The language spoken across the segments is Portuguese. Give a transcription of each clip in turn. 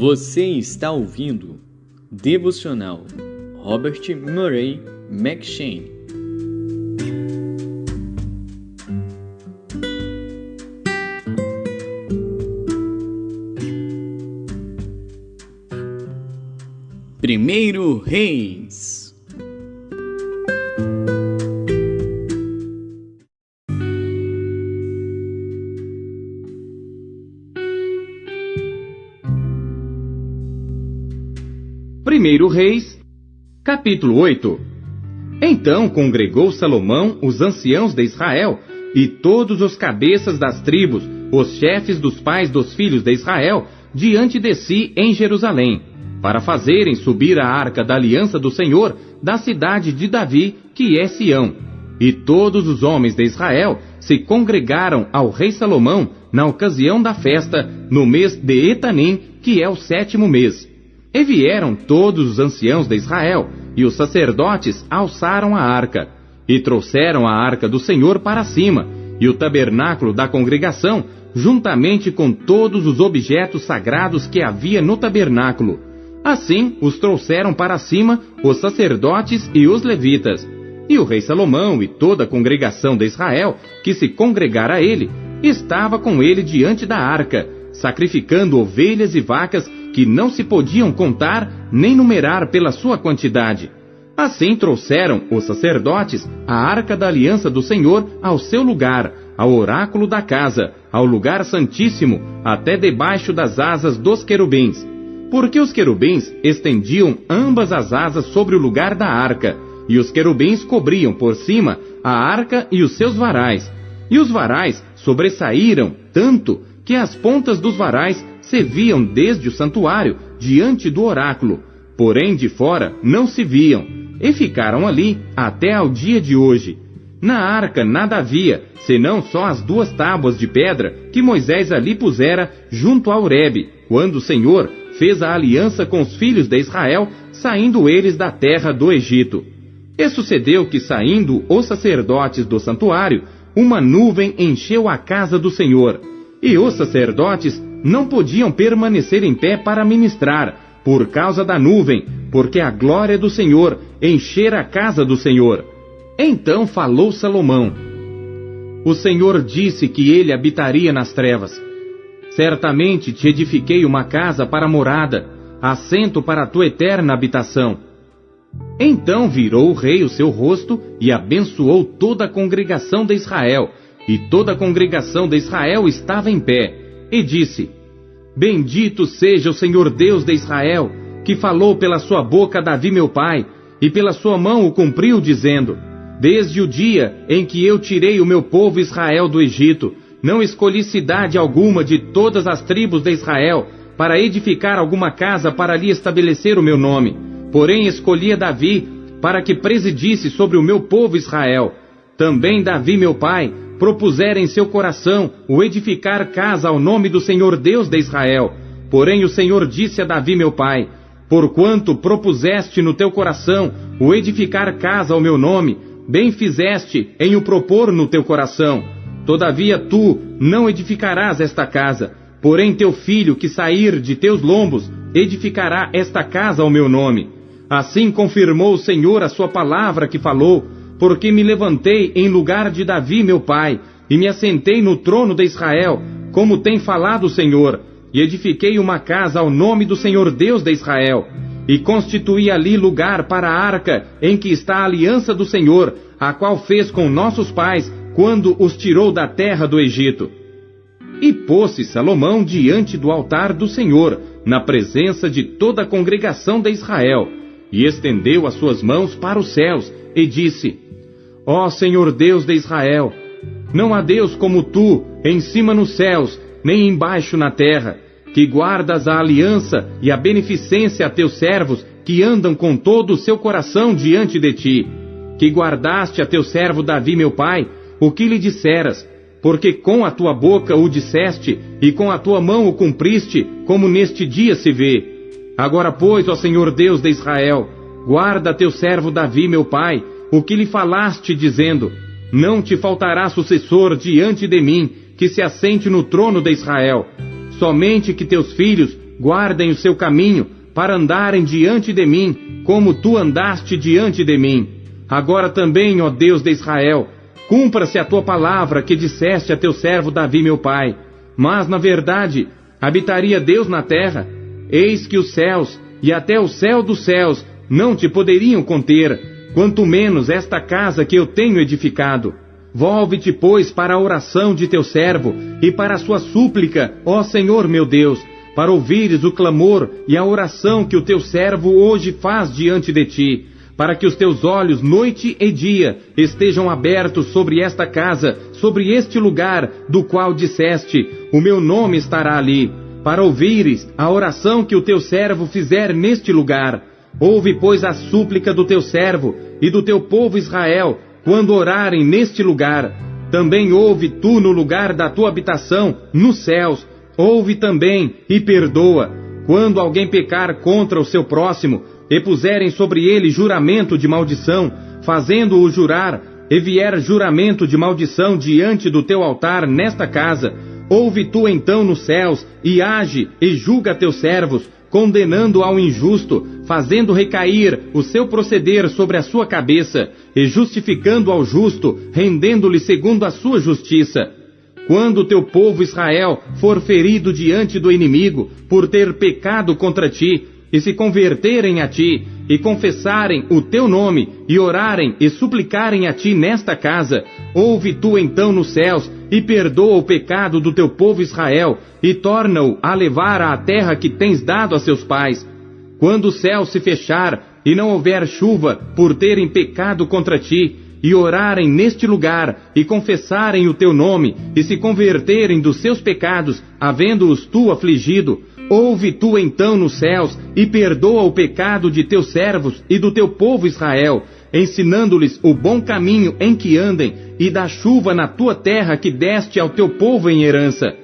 Você está ouvindo Devocional Robert Murray M'Cheyne. Primeiro Reis. Primeiro Reis, capítulo 8. Então congregou Salomão os anciãos de Israel e todos os cabeças das tribos, os chefes dos pais dos filhos de Israel, diante de si em Jerusalém, para fazerem subir a arca da aliança do Senhor da cidade de Davi, que é Sião. E todos os homens de Israel se congregaram ao rei Salomão na ocasião da festa, no mês de Etanim, que é o 7º mês. E vieram todos os anciãos de Israel, e os sacerdotes alçaram a arca, e trouxeram a arca do Senhor para cima, e o tabernáculo da congregação, juntamente com todos os objetos sagrados que havia no tabernáculo. Assim os trouxeram para cima os sacerdotes e os levitas. E o rei Salomão e toda a congregação de Israel, que se congregara a ele, estava com ele diante da arca, sacrificando ovelhas e vacas que não se podiam contar nem numerar pela sua quantidade. Assim trouxeram os sacerdotes a arca da aliança do Senhor ao seu lugar, ao oráculo da casa, ao lugar santíssimo, até debaixo das asas dos querubins. Porque os querubins estendiam ambas as asas sobre o lugar da arca, e os querubins cobriam por cima a arca e os seus varais. E os varais sobressaíram tanto que as pontas dos varais se viam desde o santuário diante do oráculo, porém de fora não se viam, e ficaram ali até ao dia de hoje. Na arca nada havia, senão só as 2 tábuas de pedra que Moisés ali pusera junto a Horebe, quando o Senhor fez a aliança com os filhos de Israel, saindo eles da terra do Egito. E sucedeu que, saindo os sacerdotes do santuário, uma nuvem encheu a casa do Senhor, e os sacerdotes não podiam permanecer em pé para ministrar, por causa da nuvem, porque a glória do Senhor enchera a casa do Senhor. Então falou Salomão: O Senhor disse que ele habitaria nas trevas. Certamente te edifiquei uma casa para morada, assento para a tua eterna habitação. Então virou o rei o seu rosto e abençoou toda a congregação de Israel, e toda a congregação de Israel estava em pé, e disse: Bendito seja o Senhor Deus de Israel, que falou pela sua boca a Davi meu pai, e pela sua mão o cumpriu, dizendo: Desde o dia em que eu tirei o meu povo Israel do Egito, não escolhi cidade alguma de todas as tribos de Israel, para edificar alguma casa para ali estabelecer o meu nome. Porém escolhi a Davi, para que presidisse sobre o meu povo Israel. Também Davi meu pai propusera em seu coração o edificar casa ao nome do Senhor Deus de Israel. Porém o Senhor disse a Davi meu pai: Porquanto propuseste no teu coração o edificar casa ao meu nome, bem fizeste em o propor no teu coração. Todavia tu não edificarás esta casa, porém teu filho que sair de teus lombos edificará esta casa ao meu nome. Assim confirmou o Senhor a sua palavra que falou, porque me levantei em lugar de Davi meu pai, e me assentei no trono de Israel, como tem falado o Senhor, e edifiquei uma casa ao nome do Senhor Deus de Israel, e constituí ali lugar para a arca em que está a aliança do Senhor, a qual fez com nossos pais, quando os tirou da terra do Egito. E pôs-se Salomão diante do altar do Senhor, na presença de toda a congregação de Israel, e estendeu as suas mãos para os céus, e disse: Ó Senhor Deus de Israel, não há Deus como tu, em cima nos céus, nem embaixo na terra, que guardas a aliança e a beneficência a teus servos, que andam com todo o seu coração diante de ti, que guardaste a teu servo Davi meu pai, o que lhe disseras, porque com a tua boca o disseste, e com a tua mão o cumpriste, como neste dia se vê. Agora, pois, ó Senhor Deus de Israel, guarda teu servo Davi meu pai, o que lhe falaste, dizendo: Não te faltará sucessor diante de mim, que se assente no trono de Israel. Somente que teus filhos guardem o seu caminho, para andarem diante de mim, como tu andaste diante de mim. Agora também, ó Deus de Israel, cumpra-se a tua palavra que disseste a teu servo Davi meu pai. Mas, na verdade, habitaria Deus na terra? Eis que os céus, e até o céu dos céus, não te poderiam conter, quanto menos esta casa que eu tenho edificado. Volve-te, pois, para a oração de teu servo, e para a sua súplica, ó Senhor meu Deus, para ouvires o clamor e a oração que o teu servo hoje faz diante de ti, para que os teus olhos noite e dia estejam abertos sobre esta casa, sobre este lugar, do qual disseste, o meu nome estará ali, para ouvires a oração que o teu servo fizer neste lugar. Ouve, pois, a súplica do teu servo e do teu povo Israel, quando orarem neste lugar. Também ouve tu no lugar da tua habitação, nos céus. Ouve também e perdoa, quando alguém pecar contra o seu próximo, e puserem sobre ele juramento de maldição, fazendo-o jurar, e vier juramento de maldição diante do teu altar nesta casa, ouve tu então nos céus, e age e julga teus servos, condenando ao injusto, fazendo recair o seu proceder sobre a sua cabeça, e justificando ao justo, rendendo-lhe segundo a sua justiça. Quando o teu povo Israel for ferido diante do inimigo, por ter pecado contra ti, e se converterem a ti, e confessarem o teu nome, e orarem e suplicarem a ti nesta casa, ouve tu então nos céus, e perdoa o pecado do teu povo Israel, e torna-o a levar à terra que tens dado a seus pais. Quando o céu se fechar, e não houver chuva, por terem pecado contra ti, e orarem neste lugar, e confessarem o teu nome, e se converterem dos seus pecados, havendo-os tu afligido, ouve tu então nos céus, e perdoa o pecado de teus servos e do teu povo Israel, ensinando-lhes o bom caminho em que andem, e dá chuva na tua terra que deste ao teu povo em herança.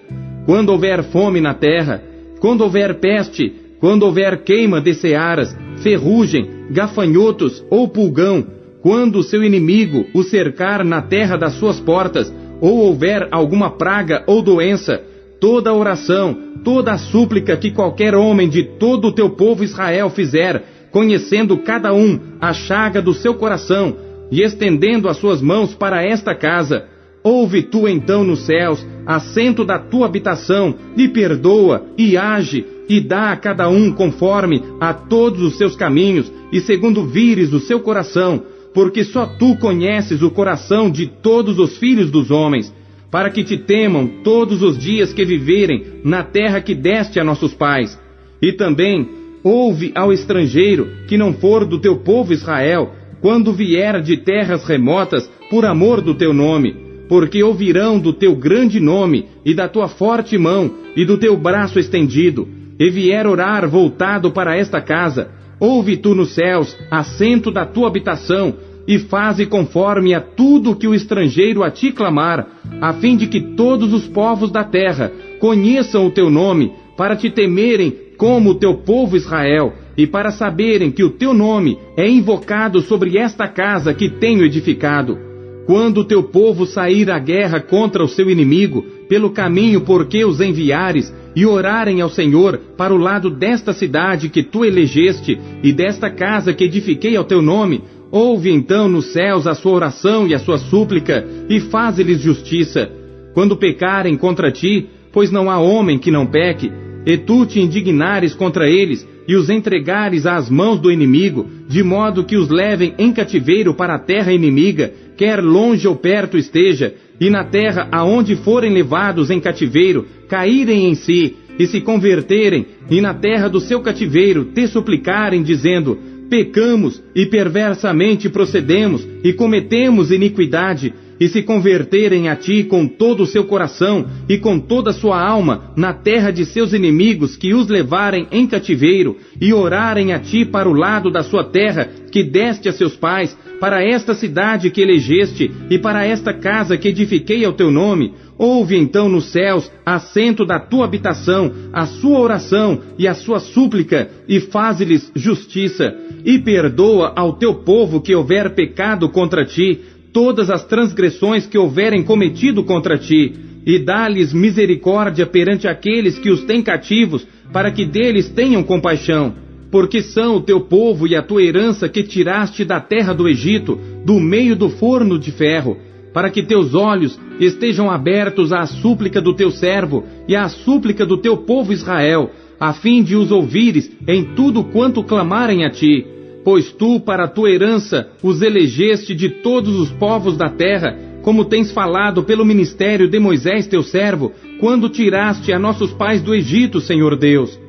Quando houver fome na terra, quando houver peste, quando houver queima de searas, ferrugem, gafanhotos ou pulgão, quando o seu inimigo o cercar na terra das suas portas, ou houver alguma praga ou doença, toda oração, toda a súplica que qualquer homem de todo o teu povo Israel fizer, conhecendo cada um a chaga do seu coração, e estendendo as suas mãos para esta casa, ouve tu então nos céus, assento da tua habitação, e perdoa, e age, e dá a cada um conforme a todos os seus caminhos, e segundo vires o seu coração, porque só tu conheces o coração de todos os filhos dos homens, para que te temam todos os dias que viverem na terra que deste a nossos pais. E também ouve ao estrangeiro que não for do teu povo Israel, quando vier de terras remotas, por amor do teu nome, porque ouvirão do teu grande nome, e da tua forte mão, e do teu braço estendido, e vier orar voltado para esta casa. Ouve tu nos céus, assento da tua habitação, e faze conforme a tudo que o estrangeiro a ti clamar, a fim de que todos os povos da terra conheçam o teu nome, para te temerem como o teu povo Israel, e para saberem que o teu nome é invocado sobre esta casa que tenho edificado. Quando o teu povo sair à guerra contra o seu inimigo, pelo caminho por que os enviares, e orarem ao Senhor para o lado desta cidade que tu elegeste, e desta casa que edifiquei ao teu nome, ouve então nos céus a sua oração e a sua súplica, e faze-lhes justiça. Quando pecarem contra ti, pois não há homem que não peque, e tu te indignares contra eles, e os entregares às mãos do inimigo, de modo que os levem em cativeiro para a terra inimiga, quer longe ou perto esteja, e na terra aonde forem levados em cativeiro, caírem em si, e se converterem, e na terra do seu cativeiro te suplicarem, dizendo, pecamos e perversamente procedemos, e cometemos iniquidade, e se converterem a ti com todo o seu coração e com toda a sua alma na terra de seus inimigos que os levarem em cativeiro, e orarem a ti para o lado da sua terra que deste a seus pais, para esta cidade que elegeste e para esta casa que edifiquei ao teu nome, ouve então nos céus, assento da tua habitação, a sua oração e a sua súplica, e faze-lhes justiça, e perdoa ao teu povo que houver pecado contra ti, todas as transgressões que houverem cometido contra ti, e dá-lhes misericórdia perante aqueles que os têm cativos, para que deles tenham compaixão, porque são o teu povo e a tua herança que tiraste da terra do Egito, do meio do forno de ferro, para que teus olhos estejam abertos à súplica do teu servo e à súplica do teu povo Israel, a fim de os ouvires em tudo quanto clamarem a ti. Pois tu, para a tua herança, os elegeste de todos os povos da terra, como tens falado pelo ministério de Moisés teu servo, quando tiraste a nossos pais do Egito, Senhor Deus.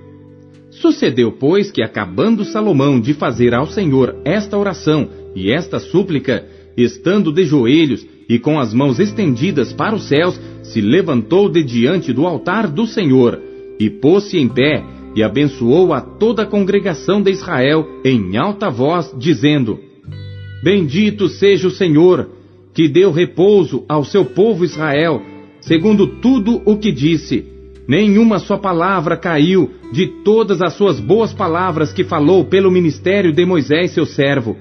Sucedeu, pois, que acabando Salomão de fazer ao Senhor esta oração e esta súplica, estando de joelhos e com as mãos estendidas para os céus, se levantou de diante do altar do Senhor, e pôs-se em pé, e abençoou a toda a congregação de Israel em alta voz, dizendo: Bendito seja o Senhor, que deu repouso ao seu povo Israel, segundo tudo o que disse. Nenhuma só palavra caiu de todas as suas boas palavras que falou pelo ministério de Moisés seu servo.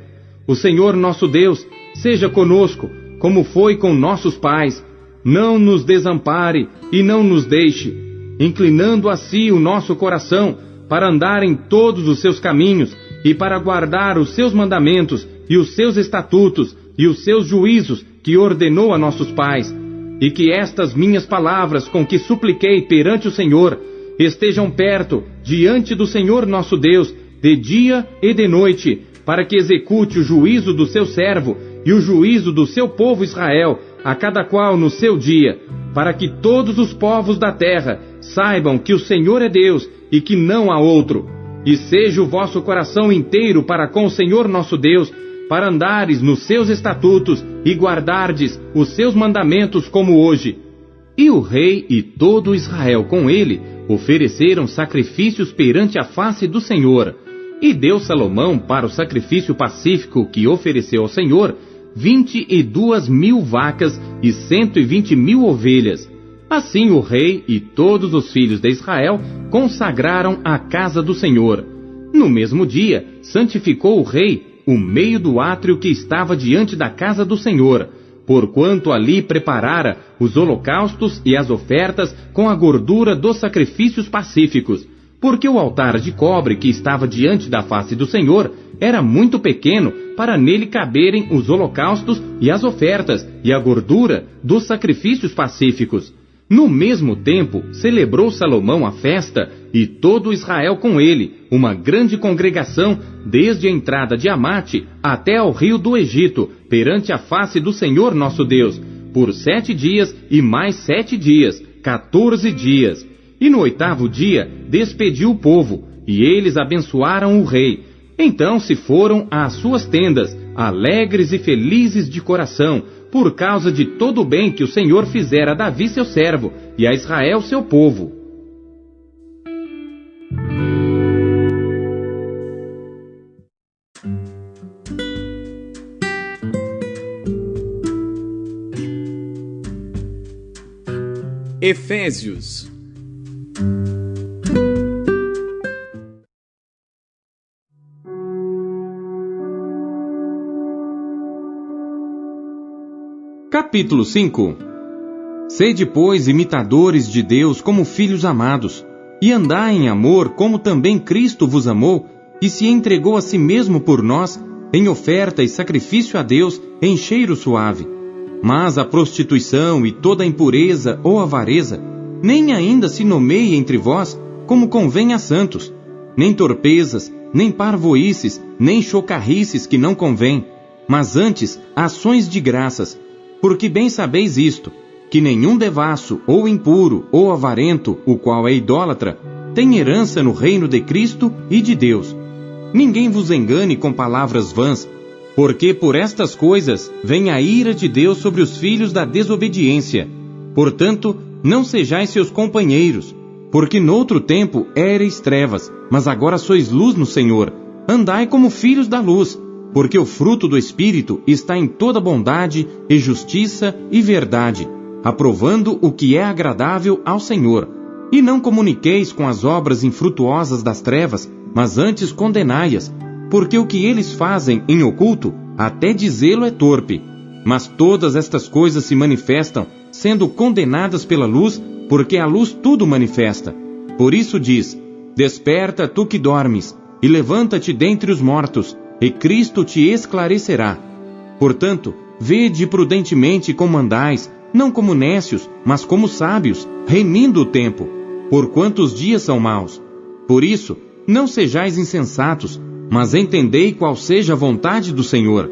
O Senhor nosso Deus seja conosco, como foi com nossos pais. Não nos desampare e não nos deixe, inclinando a si o nosso coração, para andar em todos os seus caminhos, e para guardar os seus mandamentos, e os seus estatutos, e os seus juízos, que ordenou a nossos pais. E que estas minhas palavras, com que supliquei perante o Senhor, estejam perto, diante do Senhor nosso Deus, de dia e de noite, para que execute o juízo do seu servo, e o juízo do seu povo Israel, a cada qual no seu dia, para que todos os povos da terra saibam que o Senhor é Deus e que não há outro. E seja o vosso coração inteiro para com o Senhor nosso Deus, para andares nos seus estatutos e guardardes os seus mandamentos como hoje. E o rei e todo Israel com ele ofereceram sacrifícios perante a face do Senhor. E deu Salomão para o sacrifício pacífico que ofereceu ao Senhor 22.000 vacas e 120.000 ovelhas. Assim o rei e todos os filhos de Israel consagraram a casa do Senhor. No mesmo dia, santificou o rei o meio do átrio que estava diante da casa do Senhor, porquanto ali preparara os holocaustos e as ofertas com a gordura dos sacrifícios pacíficos, porque o altar de cobre que estava diante da face do Senhor era muito pequeno para nele caberem os holocaustos e as ofertas e a gordura dos sacrifícios pacíficos. No mesmo tempo, celebrou Salomão a festa, e todo Israel com ele, uma grande congregação, desde a entrada de Amate até ao rio do Egito, perante a face do Senhor nosso Deus, por 7 dias e mais 7 dias, 14 dias. E no 8º dia, despediu o povo, e eles abençoaram o rei. Então se foram às suas tendas, alegres e felizes de coração, por causa de todo o bem que o Senhor fizera a Davi seu servo, e a Israel seu povo. Efésios. Capítulo 5. Sede, pois, imitadores de Deus como filhos amados, e andai em amor como também Cristo vos amou, e se entregou a si mesmo por nós, em oferta e sacrifício a Deus em cheiro suave. Mas a prostituição e toda a impureza ou avareza, nem ainda se nomeie entre vós, como convém a santos, nem torpezas, nem parvoices, nem chocarrices que não convém, mas antes ações de graças. Porque bem sabeis isto, que nenhum devasso, ou impuro, ou avarento, o qual é idólatra, tem herança no reino de Cristo e de Deus. Ninguém vos engane com palavras vãs, porque por estas coisas vem a ira de Deus sobre os filhos da desobediência. Portanto, não sejais seus companheiros, porque noutro tempo éreis trevas, mas agora sois luz no Senhor. Andai como filhos da luz, porque o fruto do Espírito está em toda bondade e justiça e verdade, aprovando o que é agradável ao Senhor. E não comuniqueis com as obras infrutuosas das trevas, mas antes condenai-as, porque o que eles fazem em oculto, até dizê-lo é torpe. Mas todas estas coisas se manifestam, sendo condenadas pela luz, porque a luz tudo manifesta. Por isso diz: Desperta, tu que dormes, e levanta-te dentre os mortos, e Cristo te esclarecerá. Portanto, vede prudentemente como andais, não como nécios, mas como sábios, remindo o tempo, porquanto os dias são maus. Por isso, não sejais insensatos, mas entendei qual seja a vontade do Senhor.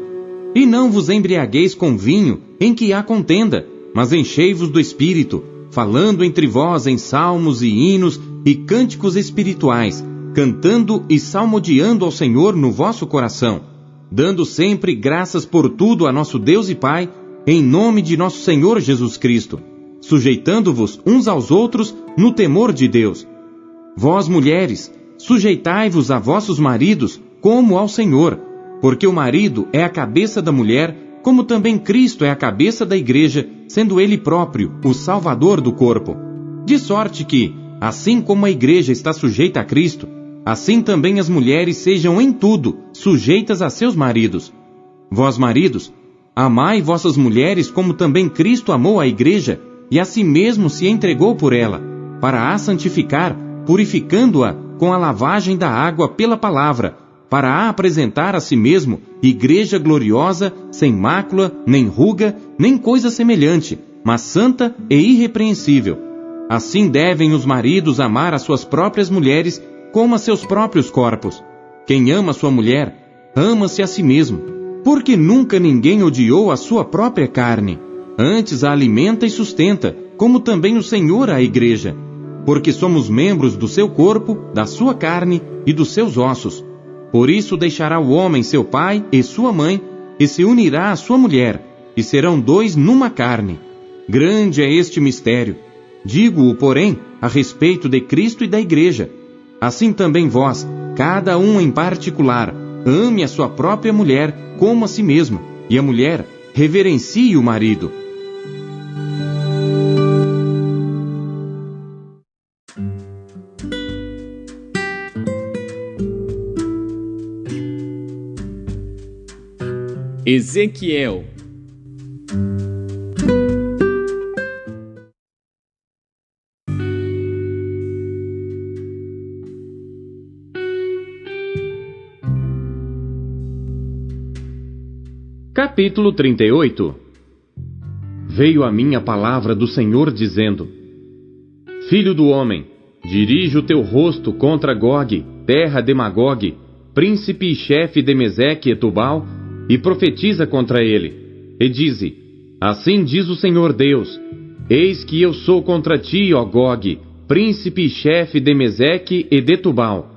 E não vos embriagueis com vinho, em que há contenda, mas enchei-vos do Espírito, falando entre vós em salmos e hinos e cânticos espirituais, cantando e salmodiando ao Senhor no vosso coração, dando sempre graças por tudo a nosso Deus e Pai, em nome de nosso Senhor Jesus Cristo, sujeitando-vos uns aos outros no temor de Deus. Vós, mulheres, sujeitai-vos a vossos maridos como ao Senhor, porque o marido é a cabeça da mulher, como também Cristo é a cabeça da igreja, sendo ele próprio o Salvador do corpo. De sorte que, assim como a igreja está sujeita a Cristo, assim também as mulheres sejam em tudo sujeitas a seus maridos. Vós, maridos, amai vossas mulheres como também Cristo amou a igreja e a si mesmo se entregou por ela, para a santificar, purificando-a com a lavagem da água pela palavra, para a apresentar a si mesmo igreja gloriosa, sem mácula, nem ruga, nem coisa semelhante, mas santa e irrepreensível. Assim devem os maridos amar as suas próprias mulheres como a seus próprios corpos. Quem ama sua mulher, ama-se a si mesmo, porque nunca ninguém odiou a sua própria carne. Antes a alimenta e sustenta, como também o Senhor a igreja, porque somos membros do seu corpo, da sua carne e dos seus ossos. Por isso deixará o homem seu pai e sua mãe, e se unirá à sua mulher, e serão dois numa carne. Grande é este mistério. Digo-o, porém, a respeito de Cristo e da igreja. Assim também vós, cada um em particular, ame a sua própria mulher como a si mesmo, e a mulher reverencie o marido. Ezequiel. Capítulo 38. Veio a mim a palavra do Senhor dizendo: Filho do homem, dirige o teu rosto contra Gog, terra de Magog, príncipe e chefe de Meseque e Tubal, e profetiza contra ele, e dize: Assim diz o Senhor Deus: Eis que eu sou contra ti, ó Gog, príncipe e chefe de Meseque e de Tubal,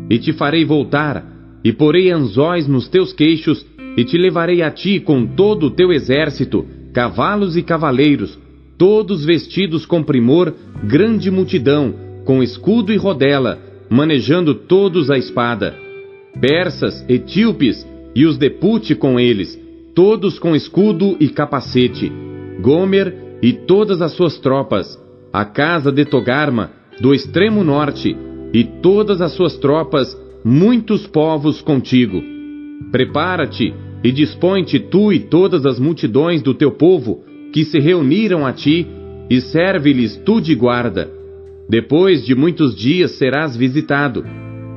e te farei voltar, e porei anzóis nos teus queixos, e te levarei a ti com todo o teu exército, cavalos e cavaleiros, todos vestidos com primor, grande multidão, com escudo e rodela, manejando todos a espada. Persas, etíopes, e os de Pute com eles, todos com escudo e capacete. Gomer e todas as suas tropas, a casa de Togarma, do extremo norte, e todas as suas tropas, muitos povos contigo. Prepara-te e dispõe-te tu e todas as multidões do teu povo, que se reuniram a ti, e serve-lhes tu de guarda. Depois de muitos dias serás visitado.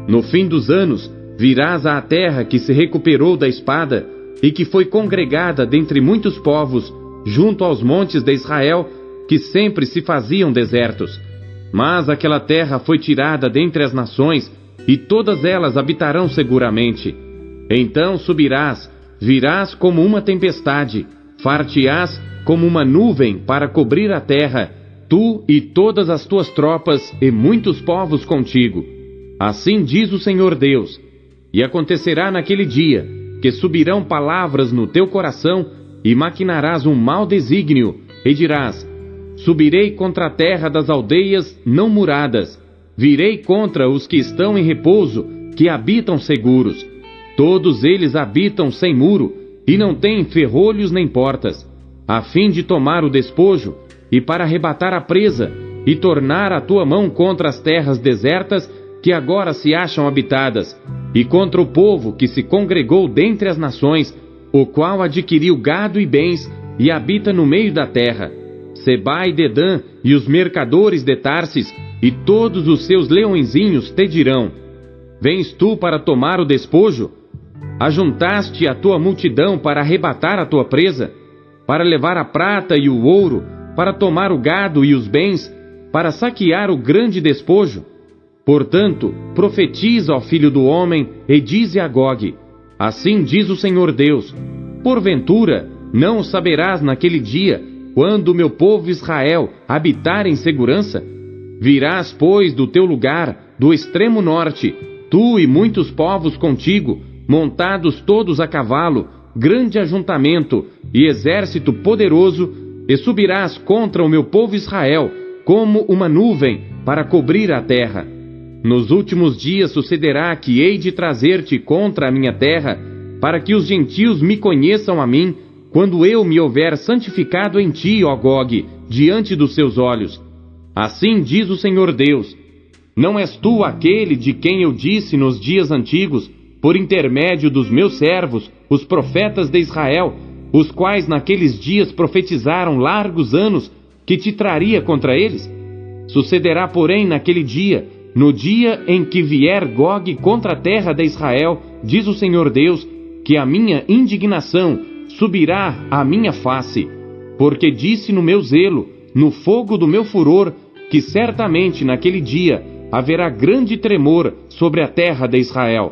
No fim dos anos, virás à terra que se recuperou da espada, e que foi congregada dentre muitos povos, junto aos montes de Israel, que sempre se faziam desertos. Mas aquela terra foi tirada dentre as nações, e todas elas habitarão seguramente. Então subirás, virás como uma tempestade, far-te-ás como uma nuvem para cobrir a terra, tu e todas as tuas tropas e muitos povos contigo. Assim diz o Senhor Deus. E acontecerá naquele dia, que subirão palavras no teu coração, e maquinarás um mau desígnio, e dirás: Subirei contra a terra das aldeias não muradas, virei contra os que estão em repouso, que habitam seguros. Todos eles habitam sem muro, e não têm ferrolhos nem portas, a fim de tomar o despojo, e para arrebatar a presa, e tornar a tua mão contra as terras desertas, que agora se acham habitadas, e contra o povo que se congregou dentre as nações, o qual adquiriu gado e bens, e habita no meio da terra. Seba e Dedã, e os mercadores de Tarsis, e todos os seus leõezinhos te dirão: Vens tu para tomar o despojo? Ajuntaste a tua multidão para arrebatar a tua presa, para levar a prata e o ouro, para tomar o gado e os bens, para saquear o grande despojo? Portanto, profetiza, ó filho do homem, e dize a Gog: Assim diz o Senhor Deus: Porventura, não o saberás naquele dia, quando o meu povo Israel habitar em segurança? Virás, pois, do teu lugar, do extremo norte, tu e muitos povos contigo, montados todos a cavalo, grande ajuntamento e exército poderoso, e subirás contra o meu povo Israel, como uma nuvem, para cobrir a terra. Nos últimos dias sucederá que hei de trazer-te contra a minha terra, para que os gentios me conheçam a mim, quando eu me houver santificado em ti, ó Gog, diante dos seus olhos. Assim diz o Senhor Deus: Não és tu aquele de quem eu disse nos dias antigos, por intermédio dos meus servos, os profetas de Israel, os quais naqueles dias profetizaram largos anos, que te traria contra eles? Sucederá, porém, naquele dia, no dia em que vier Gog contra a terra de Israel, diz o Senhor Deus, que a minha indignação subirá à minha face, porque disse no meu zelo, no fogo do meu furor, que certamente naquele dia haverá grande tremor sobre a terra de Israel,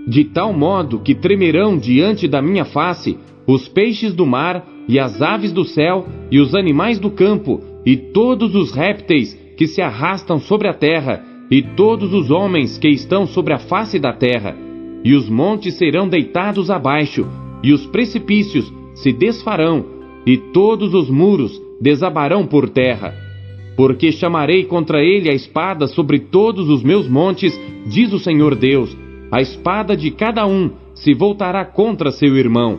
de tal modo que tremerão diante da minha face os peixes do mar e as aves do céu e os animais do campo e todos os répteis que se arrastam sobre a terra e todos os homens que estão sobre a face da terra, e os montes serão deitados abaixo, e os precipícios se desfarão, e todos os muros desabarão por terra. Porque chamarei contra ele a espada sobre todos os meus montes, diz o Senhor Deus, a espada de cada um se voltará contra seu irmão,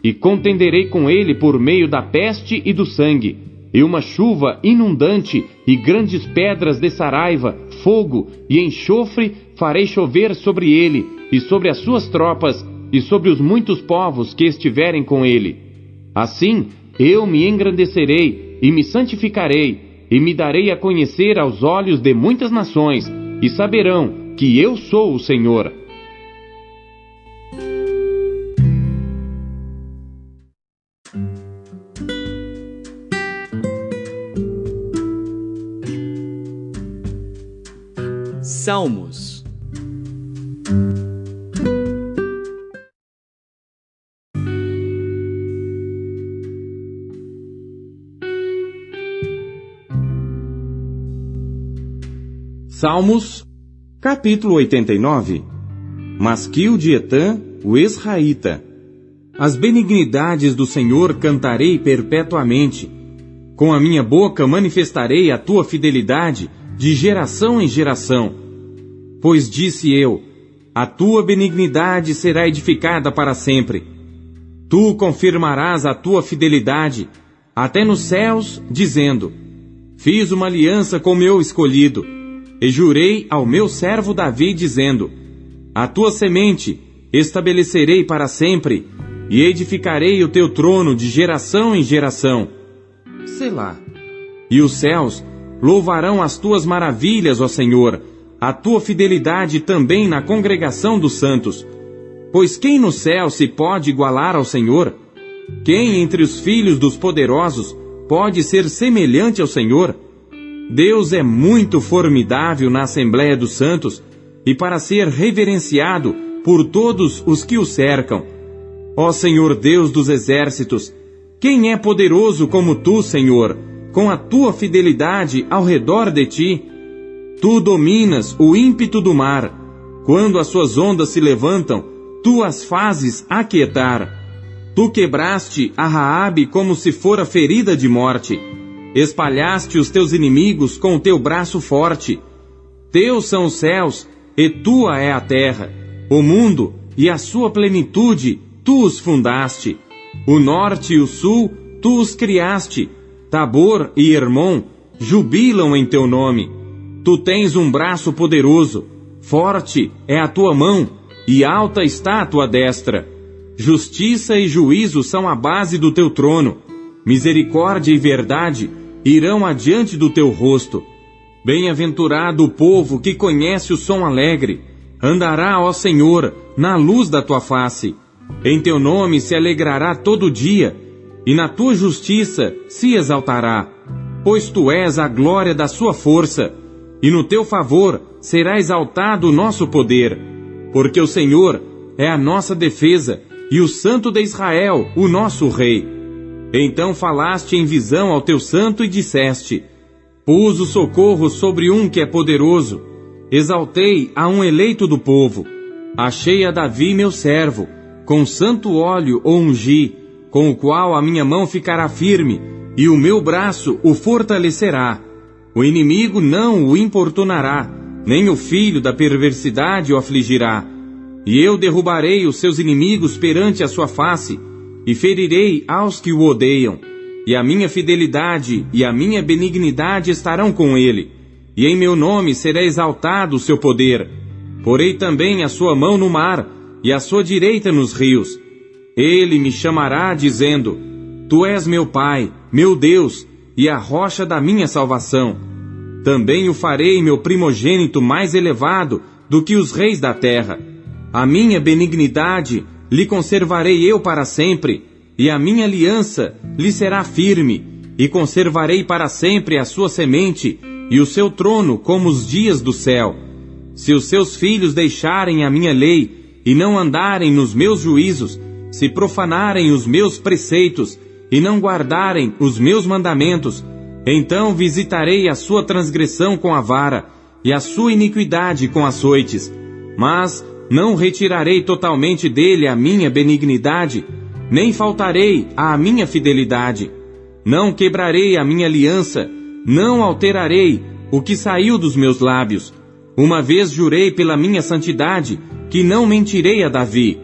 e contenderei com ele por meio da peste e do sangue, e uma chuva inundante e grandes pedras de saraiva, fogo e enxofre farei chover sobre ele e sobre as suas tropas e sobre os muitos povos que estiverem com ele. Assim eu me engrandecerei e me santificarei e me darei a conhecer aos olhos de muitas nações, e saberão que eu sou o Senhor. Salmos. Salmos, capítulo 89. Masquil de Etã, o Esraíta. As benignidades do Senhor cantarei perpetuamente. Com a minha boca manifestarei a tua fidelidade de geração em geração. Pois disse eu, a tua benignidade será edificada para sempre. Tu confirmarás a tua fidelidade até nos céus, dizendo, fiz uma aliança com meu escolhido, e jurei ao meu servo Davi, dizendo, a tua semente estabelecerei para sempre, e edificarei o teu trono de geração em geração. Selá. E os céus louvarão as tuas maravilhas, ó Senhor, a tua fidelidade também na congregação dos santos. Pois quem no céu se pode igualar ao Senhor? Quem entre os filhos dos poderosos pode ser semelhante ao Senhor? Deus é muito formidável na Assembleia dos Santos, e para ser reverenciado por todos os que o cercam. Ó Senhor Deus dos exércitos, quem é poderoso como tu, Senhor, com a tua fidelidade ao redor de ti? Tu dominas o ímpeto do mar. Quando as suas ondas se levantam, tu as fazes aquietar. Tu quebraste a Raabe como se fora ferida de morte. Espalhaste os teus inimigos com o teu braço forte. Teus são os céus, e tua é a terra. O mundo e a sua plenitude, tu os fundaste. O norte e o sul, tu os criaste. Tabor e Hermon jubilam em teu nome. Tu tens um braço poderoso, forte é a tua mão, e alta está a tua destra. Justiça e juízo são a base do teu trono. Misericórdia e verdade irão adiante do teu rosto. Bem-aventurado o povo que conhece o som alegre. Andará, ó Senhor, na luz da tua face. Em teu nome se alegrará todo dia, e na tua justiça se exaltará. Pois tu és a glória da sua força, e no teu favor será exaltado o nosso poder. Porque o Senhor é a nossa defesa, e o Santo de Israel, o nosso Rei. Então falaste em visão ao teu santo e disseste: pus o socorro sobre um que é poderoso. Exaltei a um eleito do povo. Achei a Davi meu servo. Com santo óleo o ungi, com o qual a minha mão ficará firme, e o meu braço o fortalecerá. O inimigo não o importunará, nem o filho da perversidade o afligirá. E eu derrubarei os seus inimigos perante a sua face, e ferirei aos que o odeiam. E a minha fidelidade e a minha benignidade estarão com ele, e em meu nome será exaltado o seu poder. Porei também a sua mão no mar, e a sua direita nos rios. Ele me chamará, dizendo: Tu és meu Pai, meu Deus, e a rocha da minha salvação. Também o farei meu primogênito mais elevado do que os reis da terra. A minha benignidade lhe conservarei eu para sempre, e a minha aliança lhe será firme, e conservarei para sempre a sua semente e o seu trono como os dias do céu. Se os seus filhos deixarem a minha lei e não andarem nos meus juízos, se profanarem os meus preceitos e não guardarem os meus mandamentos, então visitarei a sua transgressão com a vara e a sua iniquidade com açoites. Mas não retirarei totalmente dele a minha benignidade, nem faltarei à minha fidelidade. Não quebrarei a minha aliança, não alterarei o que saiu dos meus lábios. Uma vez jurei pela minha santidade, que não mentirei a Davi.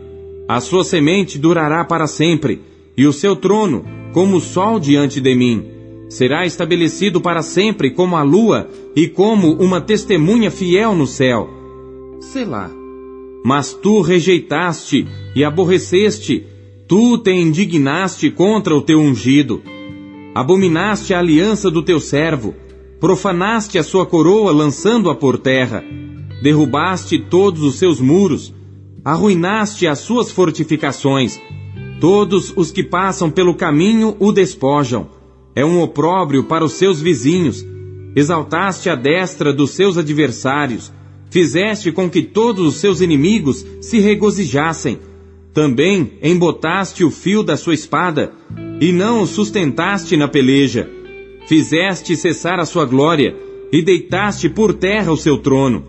A sua semente durará para sempre, e o seu trono como o sol diante de mim. Será estabelecido para sempre como a lua e como uma testemunha fiel no céu. Selá. Mas tu rejeitaste e aborreceste, tu te indignaste contra o teu ungido. Abominaste a aliança do teu servo, profanaste a sua coroa lançando-a por terra. Derrubaste todos os seus muros, arruinaste as suas fortificações. Todos os que passam pelo caminho o despojam. É um opróbrio para os seus vizinhos. Exaltaste a destra dos seus adversários. Fizeste com que todos os seus inimigos se regozijassem. Também embotaste o fio da sua espada, e não o sustentaste na peleja. Fizeste cessar a sua glória, e deitaste por terra o seu trono.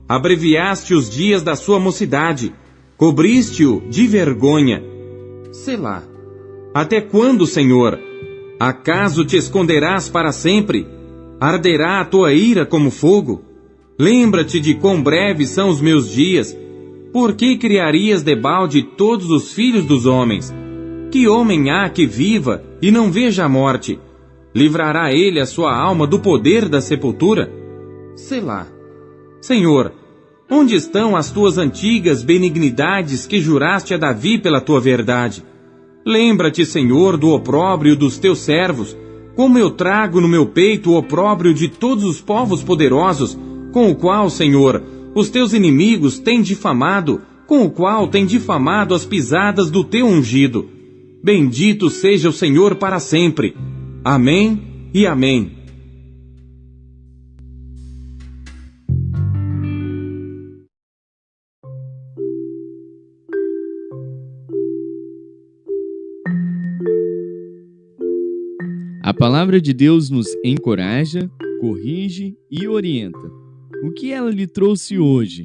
Abreviaste os dias da sua mocidade, cobriste-o de vergonha. Selá. Até quando, Senhor? Acaso te esconderás para sempre? Arderá a tua ira como fogo? Lembra-te de quão breves são os meus dias. Por que criarias debalde todos os filhos dos homens? Que homem há que viva e não veja a morte? Livrará ele a sua alma do poder da sepultura? Selá. Senhor, onde estão as tuas antigas benignidades que juraste a Davi pela tua verdade? Lembra-te, Senhor, do opróbrio dos teus servos, como eu trago no meu peito o opróbrio de todos os povos poderosos, com o qual, Senhor, os teus inimigos têm difamado, com o qual têm difamado as pisadas do teu ungido. Bendito seja o Senhor para sempre. Amém e amém. A palavra de Deus nos encoraja, corrige e orienta. O que ela lhe trouxe hoje?